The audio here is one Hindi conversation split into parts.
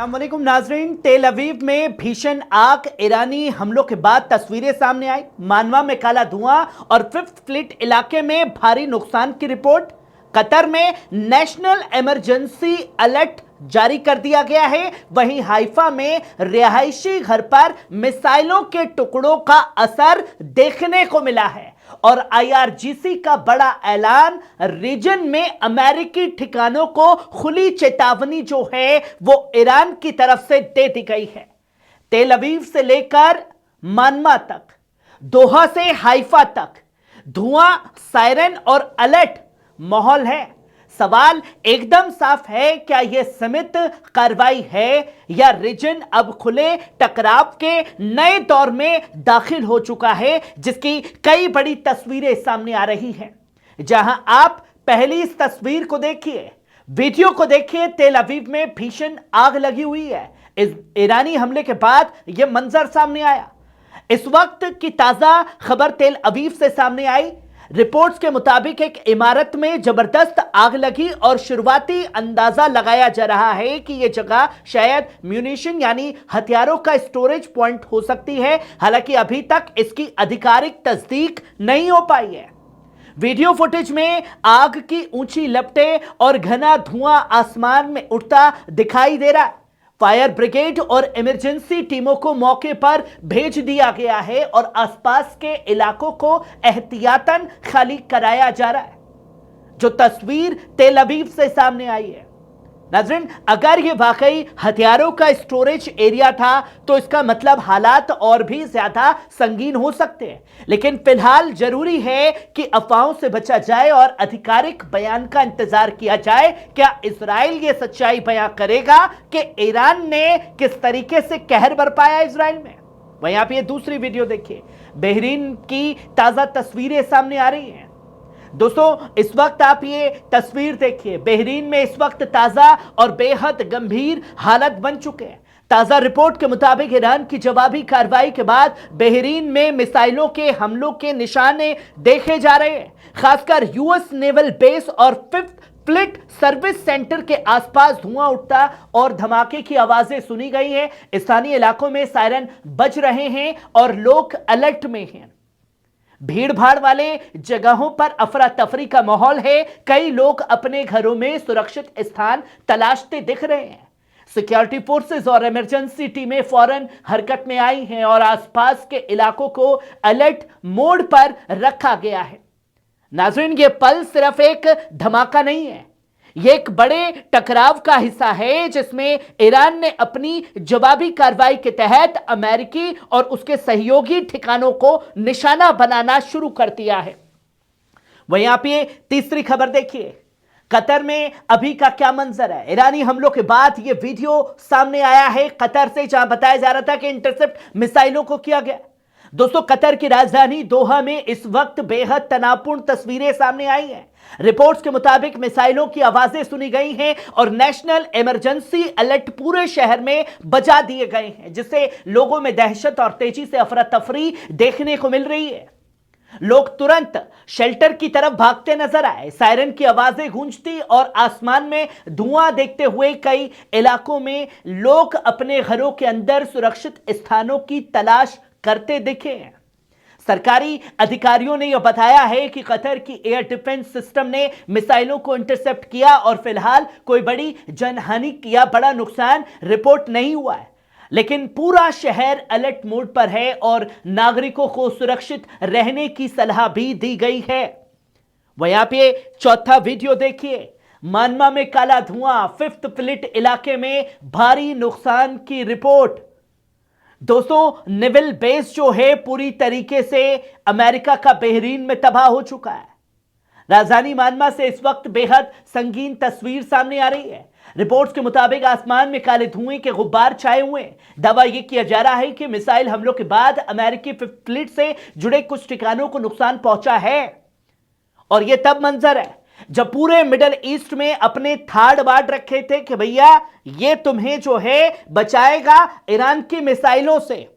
अस्सलाम वालेकुम नाजरीन। तेल अवीव में भीषण आग, ईरानी हमलों के बाद तस्वीरें सामने आई। मानवा में काला धुआं और फिफ्थ फ्लीट इलाके में भारी नुकसान की रिपोर्ट। कतर में नेशनल इमरजेंसी अलर्ट जारी कर दिया गया है। वहीं हाइफा में रिहायशी घर पर मिसाइलों के टुकड़ों का असर देखने को मिला है और आईआरजीसी का बड़ा ऐलान। रीजन में अमेरिकी ठिकानों को खुली चेतावनी जो है वो ईरान की तरफ से दे दी गई है। तेल अवीव से लेकर मानवा तक, दोहा से हाइफा तक धुआं, सायरन और अलर्ट माहौल है। सवाल एकदम साफ है, क्या यह सीमित कार्रवाई है या रीजन अब खुले टकराव के नए दौर में दाखिल हो चुका है, जिसकी कई बड़ी तस्वीरें सामने आ रही हैं। जहां आप पहली इस तस्वीर को देखिए, वीडियो को देखिए। तेल अवीव में भीषण आग लगी हुई है। इस ईरानी हमले के बाद यह मंजर सामने आया। इस वक्त की ताजा खबर तेल अवीव से सामने आई। रिपोर्ट्स के मुताबिक एक इमारत में जबरदस्त आग लगी और शुरुआती अंदाजा लगाया जा रहा है कि यह जगह शायद म्यूनिशन यानी हथियारों का स्टोरेज पॉइंट हो सकती है। हालांकि अभी तक इसकी आधिकारिक तस्दीक नहीं हो पाई है। वीडियो फुटेज में आग की ऊंची लपटें और घना धुआं आसमान में उड़ता दिखाई दे रहा है। फायर ब्रिगेड और इमरजेंसी टीमों को मौके पर भेज दिया गया है और आसपास के इलाकों को एहतियातन खाली कराया जा रहा है। जो तस्वीर तेल अवीव से सामने आई है नाज़रीन, अगर यह वाकई हथियारों का स्टोरेज एरिया था तो इसका मतलब हालात और भी ज्यादा संगीन हो सकते हैं। लेकिन फिलहाल जरूरी है कि अफवाहों से बचा जाए और आधिकारिक बयान का इंतजार किया जाए। क्या इजराइल ये सच्चाई बयां करेगा कि ईरान ने किस तरीके से कहर बरपाया इजराइल में? वहीं आप ये दूसरी वीडियो देखिए। बहरीन की ताजा तस्वीरें सामने आ रही हैं। दोस्तों, इस वक्त आप ये तस्वीर देखिए। बहरीन में इस वक्त ताजा और बेहद गंभीर हालत बन चुके हैं। ताजा रिपोर्ट के मुताबिक ईरान की जवाबी कार्रवाई के बाद बहरीन में मिसाइलों के हमलों के निशाने देखे जा रहे हैं। खासकर यूएस नेवल बेस और फिफ्थ फ्लीट सर्विस सेंटर के आसपास धुआं उठता और धमाके की आवाजें सुनी गई हैं। स्थानीय इलाकों में सायरन बज रहे हैं और लोग अलर्ट में हैं। भीड़ भाड़ वाले जगहों पर अफरा तफरी का माहौल है। कई लोग अपने घरों में सुरक्षित स्थान तलाशते दिख रहे हैं। सिक्योरिटी फोर्सेस और इमरजेंसी टीमें फौरन हरकत में आई हैं और आसपास के इलाकों को अलर्ट मोड पर रखा गया है। नाज़रीन, ये पल सिर्फ एक धमाका नहीं है, यह एक बड़े टकराव का हिस्सा है जिसमें ईरान ने अपनी जवाबी कार्रवाई के तहत अमेरिकी और उसके सहयोगी ठिकानों को निशाना बनाना शुरू कर दिया है। वहीं आप ये तीसरी खबर देखिए। कतर में अभी का क्या मंजर है? ईरानी हमलों के बाद यह वीडियो सामने आया है कतर से, जहां बताया जा रहा था कि इंटरसेप्ट मिसाइलों को किया गया। दोस्तों, कतर की राजधानी दोहा में इस वक्त बेहद तनावपूर्ण तस्वीरें सामने आई हैं। रिपोर्ट्स के मुताबिक मिसाइलों की आवाजें सुनी गई हैं और नेशनल इमरजेंसी अलर्ट पूरे शहर में बजा दिए गए हैं, जिससे लोगों में दहशत और तेजी से अफरा तफरी देखने को मिल रही है। लोग तुरंत शेल्टर की तरफ भागते नजर आए। सायरन की आवाजें गूंजती और आसमान में धुआं देखते हुए कई इलाकों में लोग अपने घरों के अंदर सुरक्षित स्थानों की तलाश करते दिखे हैं। सरकारी अधिकारियों ने यह बताया है कि कतर की एयर डिफेंस सिस्टम ने मिसाइलों को इंटरसेप्ट किया और फिलहाल कोई बड़ी जनहानि या बड़ा नुकसान रिपोर्ट नहीं हुआ है। लेकिन पूरा शहर अलर्ट मोड पर है और नागरिकों को सुरक्षित रहने की सलाह भी दी गई है। वहीं आप ये चौथा वीडियो देखिए। मानवा में काला धुआं, फिफ्थ फ्लीट इलाके में भारी नुकसान की रिपोर्ट। दोस्तों, नेवल बेस जो है पूरी तरीके से अमेरिका का बहरीन में तबाह हो चुका है। राजधानी मानवा से इस वक्त बेहद संगीन तस्वीर सामने आ रही है। रिपोर्ट्स के मुताबिक आसमान में काले धुएं के गुब्बार छाए हुए हैं। दावा यह किया जा रहा है कि मिसाइल हमलों के बाद अमेरिकी फिफ्थ फ्लीट से जुड़े कुछ ठिकानों को नुकसान पहुंचा है। और यह तब मंजर है जब पूरे मिडल ईस्ट में अपने थाड़ बांट रखे थे कि भैया ये तुम्हें जो है बचाएगा ईरान की मिसाइलों से।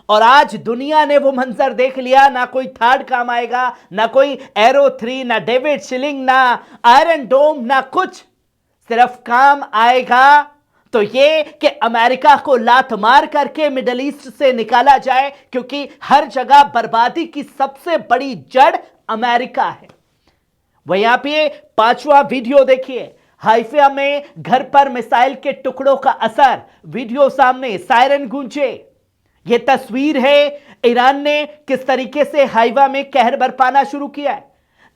और आज दुनिया ने वो मंजर देख लिया। ना कोई थार्ड काम आएगा, ना कोई एरो 3, ना डेविड शिलिंग, ना आयरन डोम, ना कुछ। सिर्फ काम आएगा तो ये कि अमेरिका को लात मार करके मिडिल ईस्ट से निकाला जाए, क्योंकि हर जगह बर्बादी की सबसे बड़ी जड़ अमेरिका है। वह यहां पे 5वां वीडियो देखिए। हाइफा में घर पर मिसाइल के टुकड़ों का असर, वीडियो सामने, सायरन गूंजे। यह तस्वीर है ईरान ने किस तरीके से हाइफा में कहर बरपाना शुरू किया है।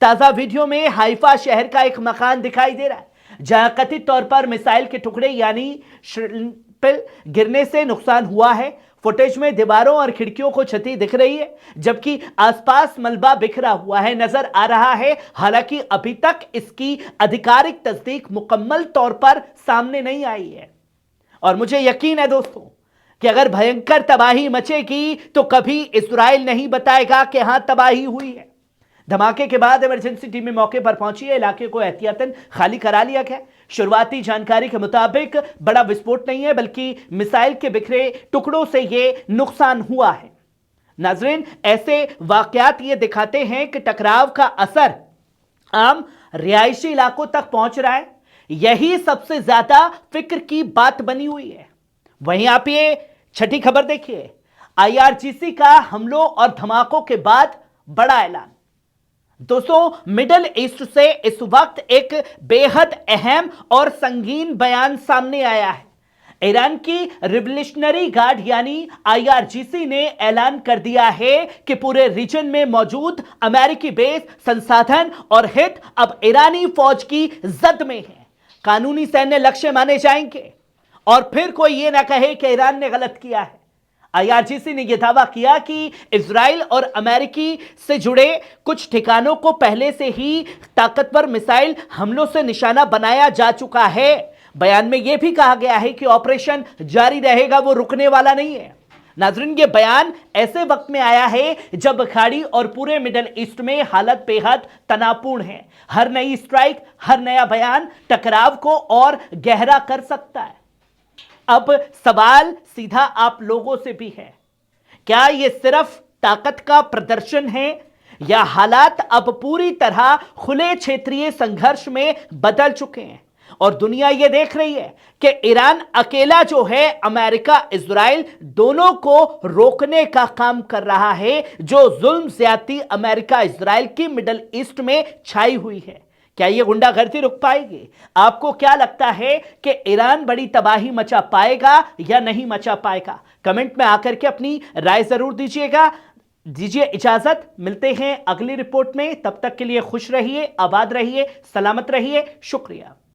ताजा वीडियो में हाइफा शहर का एक मकान दिखाई दे रहा है जहां कथित तौर पर मिसाइल के टुकड़े यानी श्रिम्पल गिरने से नुकसान हुआ है। फुटेज में दीवारों और खिड़कियों को क्षति दिख रही है, जबकि आसपास मलबा बिखरा हुआ है नजर आ रहा है। हालांकि अभी तक इसकी आधिकारिक तस्दीक मुकम्मल तौर पर सामने नहीं आई है। और मुझे यकीन है दोस्तों कि अगर भयंकर तबाही मचेगी तो कभी इजराइल नहीं बताएगा कि हां तबाही हुई है। धमाके के बाद इमरजेंसी टीमें मौके पर पहुंची है। इलाके को एहतियातन खाली करा लिया गया। शुरुआती जानकारी के मुताबिक बड़ा विस्फोट नहीं है, बल्कि मिसाइल के बिखरे टुकड़ों से यह नुकसान हुआ है। नाजरीन, ऐसे वाकयात ये दिखाते हैं कि टकराव का असर आम रिहायशी इलाकों तक पहुंच रहा है। यही सबसे ज्यादा फिक्र की बात बनी हुई है। वहीं आप ये छठी खबर देखिए। आईआरजीसी का हमलों और धमाकों के बाद बड़ा ऐलान। दोस्तों, मिडिल ईस्ट से इस वक्त एक बेहद अहम और संगीन बयान सामने आया है। ईरान की रिवोल्यूशनरी गार्ड यानी आईआरजीसी ने ऐलान कर दिया है कि पूरे रीजन में मौजूद अमेरिकी बेस, संसाधन और हित अब ईरानी फौज की जद में है। कानूनी सैन्य लक्ष्य माने जाएंगे और फिर कोई यह ना कहे कि ईरान ने गलत किया है। आईआरजीसी ने यह दावा किया कि इजराइल और अमेरिकी से जुड़े कुछ ठिकानों को पहले से ही ताकतवर मिसाइल हमलों से निशाना बनाया जा चुका है। बयान में यह भी कहा गया है कि ऑपरेशन जारी रहेगा, वो रुकने वाला नहीं है। नाजरीन, ये बयान ऐसे वक्त में आया है जब खाड़ी और पूरे मिडिल ईस्ट में हालत बेहद तनावपूर्ण है। हर नई स्ट्राइक, हर नया बयान टकराव को और गहरा कर सकता है। अब सवाल सीधा आप लोगों से भी है, क्या यह सिर्फ ताकत का प्रदर्शन है या हालात अब पूरी तरह खुले क्षेत्रीय संघर्ष में बदल चुके हैं और दुनिया यह देख रही है कि ईरान अकेला जो है अमेरिका इजराइल दोनों को रोकने का काम कर रहा है, जो जुल्म ज्यादती अमेरिका इजराइल की मिडिल ईस्ट में छाई हुई है। क्या यह गुंडागर्दी रुक पाएगी? आपको क्या लगता है कि ईरान बड़ी तबाही मचा पाएगा या नहीं मचा पाएगा? कमेंट में आकर के अपनी राय जरूर दीजिएगा। दीजिए इजाजत, मिलते हैं अगली रिपोर्ट में। तब तक के लिए खुश रहिए, आबाद रहिए, सलामत रहिए। शुक्रिया।